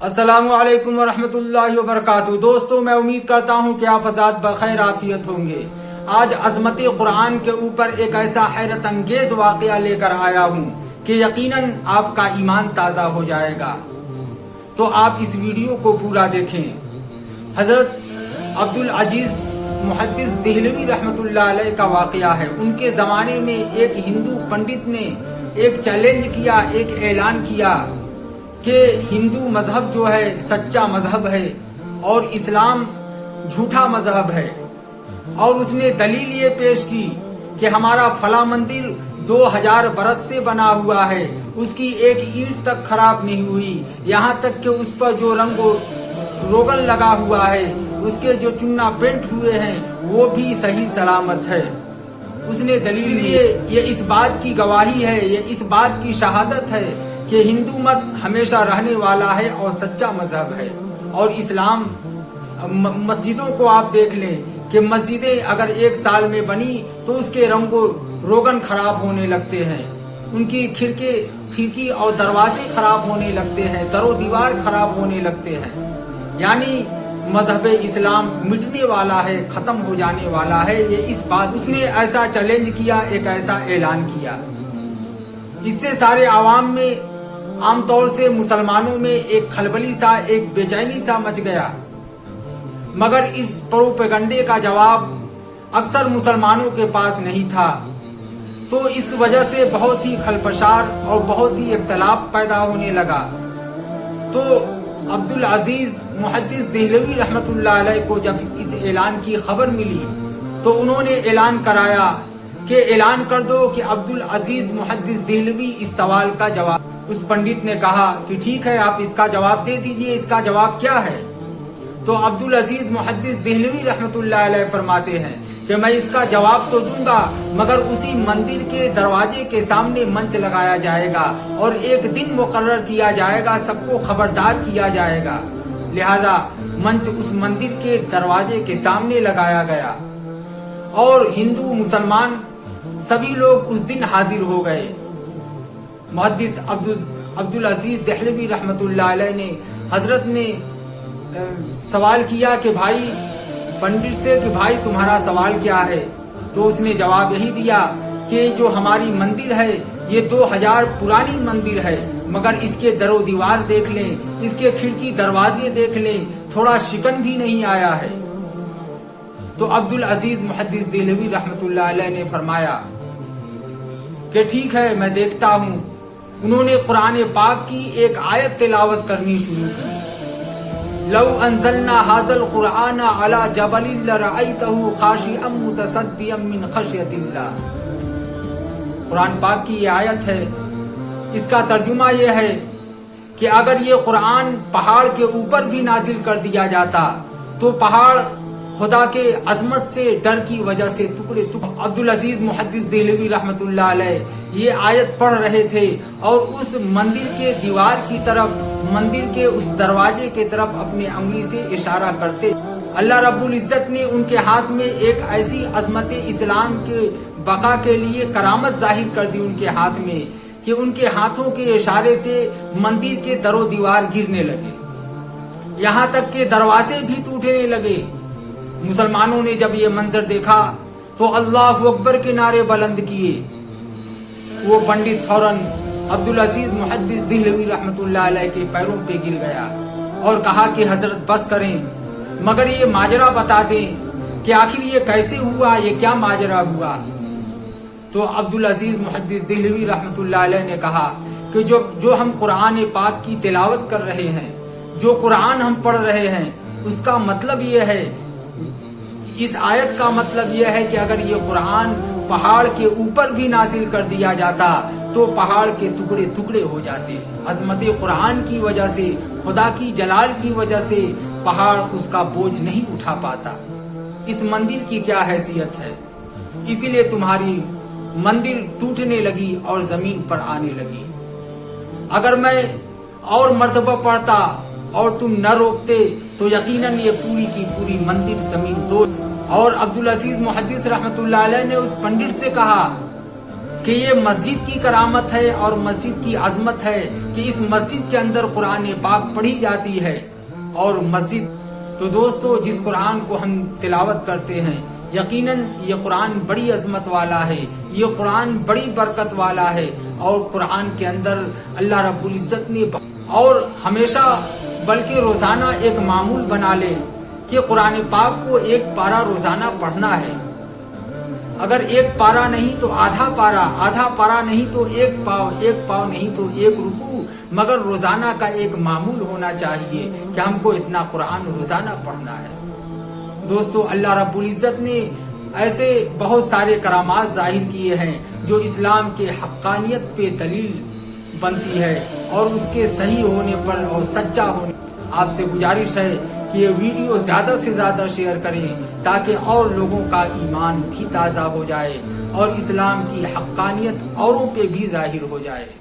السلام علیکم ورحمۃ اللہ وبرکاتہ۔ دوستو، میں امید کرتا ہوں کہ آپ حضرات بخیر عافیت ہوں گے۔ آج عظمت قرآن کے اوپر ایک ایسا حیرت انگیز واقعہ لے کر آیا ہوں کہ یقیناً آپ کا ایمان تازہ ہو جائے گا، تو آپ اس ویڈیو کو پورا دیکھیں۔ حضرت عبدالعزیز محدث دہلوی رحمۃ اللہ علیہ کا واقعہ ہے۔ ان کے زمانے میں ایک ہندو پنڈت نے ایک چیلنج کیا، ایک اعلان کیا کہ ہندو مذہب جو ہے سچا مذہب ہے اور اسلام جھوٹا مذہب ہے، اور اس نے دلیل یہ پیش کی کہ ہمارا فلاں مندر 2000 برس سے بنا ہوا ہے، اس کی ایک اینٹ تک خراب نہیں ہوئی، یہاں تک کہ اس پر جو رنگ و روغن لگا ہوا ہے، اس کے جو چنا پینٹ ہوئے ہیں وہ بھی صحیح سلامت ہے۔ اس نے دلیل یہ اس بات کی گواہی ہے، یہ اس بات کی شہادت ہے کہ ہندو مت ہمیشہ رہنے والا ہے اور سچا مذہب ہے۔ اور اسلام مسجدوں کو آپ دیکھ لیں کہ مسجدیں اگر 1 سال میں بنی تو اس کے رنگ و روغن خراب ہونے لگتے ہیں، ان کی کھڑکی اور دروازے خراب ہونے لگتے ہیں، در و دیوار خراب ہونے لگتے ہیں۔ یعنی مذہب اسلام مٹنے والا ہے، ختم ہو جانے والا ہے۔ یہ اس بات اس نے ایسا چیلنج کیا، ایک ایسا اعلان کیا، اس سے سارے عوام میں، عام طور سے مسلمانوں میں ایک کھلبلی سا، ایک بے چینی سا مچ گیا۔ مگر اس پروپیگنڈے کا جواب اکثر مسلمانوں کے پاس نہیں تھا، تو اس وجہ سے بہت ہی خلفشار اور بہت ہی اختلاف پیدا ہونے لگا۔ تو عبدالعزیز محدث دہلوی رحمۃ اللہ علیہ کو جب اس اعلان کی خبر ملی تو انہوں نے اعلان کرایا کہ اعلان کر دو کہ عبدالعزیز محدث دہلوی اس سوال کا جواب۔ اس پنڈت نے کہا کہ ٹھیک ہے، آپ اس کا جواب دے دیجئے، اس کا جواب کیا ہے؟ تو عبدالعزیز محدث دہلوی رحمۃ اللہ علیہ فرماتے ہیں کہ میں اس کا جواب تو دوں گا، مگر اسی مندر کے دروازے کے سامنے منچ لگایا جائے گا اور ایک دن مقرر کیا جائے گا، سب کو خبردار کیا جائے گا۔ لہذا منچ اس مندر کے دروازے کے سامنے لگایا گیا اور ہندو مسلمان سبھی لوگ اس دن حاضر ہو گئے۔ محدث عبدالعزیز دہلوی رحمۃ اللہ علیہ نے حضرت نے سوال کیا کہ بھائی، پنڈت سے کہ بھائی تمہارا سوال کیا ہے؟ تو اس نے جواب یہی دیا کہ جو ہماری مندر ہے یہ 2000 پرانی مندر ہے، مگر اس کے در و دیوار دیکھ لیں، اس کے کھڑکی دروازے دیکھ لیں، تھوڑا شکن بھی نہیں آیا ہے۔ تو عبدالعزیز محدث دہلوی رحمۃ اللہ علیہ نے فرمایا کہ ٹھیک ہے، میں دیکھتا ہوں۔ انہوں نے قرآن پاک کی ایک آیت تلاوت کرنی شروع کی۔ لو انزلنا هذا القرآن على جبل لرأيته خاشعا متصدعا من خشية الله۔ قرآن پاک کی یہ آیت ہے، اس کا ترجمہ یہ ہے کہ اگر یہ قرآن پہاڑ کے اوپر بھی نازل کر دیا جاتا تو پہاڑ خدا کے عظمت سے ڈر کی وجہ سے ٹکڑے ٹکڑے۔ عبدالعزیز محدث دہلوی رحمۃ اللہ علیہ یہ آیت پڑھ رہے تھے اور اس مندر کے دیوار کی طرف، مندر کے اس دروازے کی طرف اپنے انگلی سے اشارہ کرتے۔ اللہ رب العزت نے ان کے ہاتھ میں ایک ایسی عظمت اسلام کے بقا کے لیے کرامت ظاہر کر دی ان کے ہاتھ میں کہ ان کے ہاتھوں کے اشارے سے مندر کے در و دیوار گرنے لگے، یہاں تک کہ دروازے بھی ٹوٹنے لگے۔ مسلمانوں نے جب یہ منظر دیکھا تو اللہ اکبر کے نعرے بلند کیے۔ وہ پنڈت فوراً عبدالعزیز محدث دہلوی رحمۃ اللہ علیہ کے پیروں پہ گر گیا اور کہا کہ حضرت بس کریں، مگر یہ ماجرا بتا دیں کہ آخر یہ کیسے ہوا، یہ کیا ماجرا ہوا؟ تو عبدالعزیز محدث دہلوی رحمۃ اللہ علیہ نے کہا کہ جو ہم قرآن پاک کی تلاوت کر رہے ہیں، جو قرآن ہم پڑھ رہے ہیں، اس کا مطلب یہ ہے، اس آیت کا مطلب یہ ہے کہ اگر یہ قرآن پہاڑ کے اوپر بھی نازل کر دیا جاتا تو پہاڑ کے ٹکڑے ٹکڑے ہو جاتے۔ عظمت قرآن کی وجہ سے، خدا کی جلال کی وجہ سے پہاڑ اس کا بوجھ نہیں اٹھا پاتا۔ اس مندر کی کیا حیثیت ہے؟ اسی لیے تمہاری مندر ٹوٹنے لگی اور زمین پر آنے لگی۔ اگر میں اور مرتبہ پڑھتا اور تم نہ روکتے تو یقیناً یہ پوری کی پوری مندر زمین دو۔ اور عبدالعزیز محدث رحمۃ اللہ علیہ نے اس پنڈت سے کہا کہ یہ مسجد کی کرامت ہے اور مسجد کی عظمت ہے کہ اس مسجد کے اندر قرآن پاک پڑھی جاتی ہے. اور مسجد تو دوستو جس قرآن کو ہم تلاوت کرتے ہیں یقیناً یہ قرآن بڑی عظمت والا ہے، یہ قرآن بڑی برکت والا ہے. اور قرآن کے اندر اللہ رب العزت نے اور ہمیشہ بلکہ روزانہ ایک معمول بنا لے کہ قرآن پاک کو ایک پارہ روزانہ پڑھنا ہے. اگر ایک پارہ نہیں تو آدھا پارہ نہیں تو ایک پاؤ نہیں تو ایک رکوع، مگر روزانہ کا ایک معمول ہونا چاہیے کہ ہم کو اتنا قرآن روزانہ پڑھنا ہے. دوستو اللہ رب العزت نے ایسے بہت سارے کرامات ظاہر کیے ہیں جو اسلام کے حقانیت پہ دلیل بنتی ہے اور اس کے صحیح ہونے پر اور سچا ہونے. آپ سے گزارش ہے کہ یہ ویڈیو زیادہ سے زیادہ شیئر کریں تاکہ اور لوگوں کا ایمان بھی تازہ ہو جائے اور اسلام کی حقانیت اوروں پہ بھی ظاہر ہو جائے.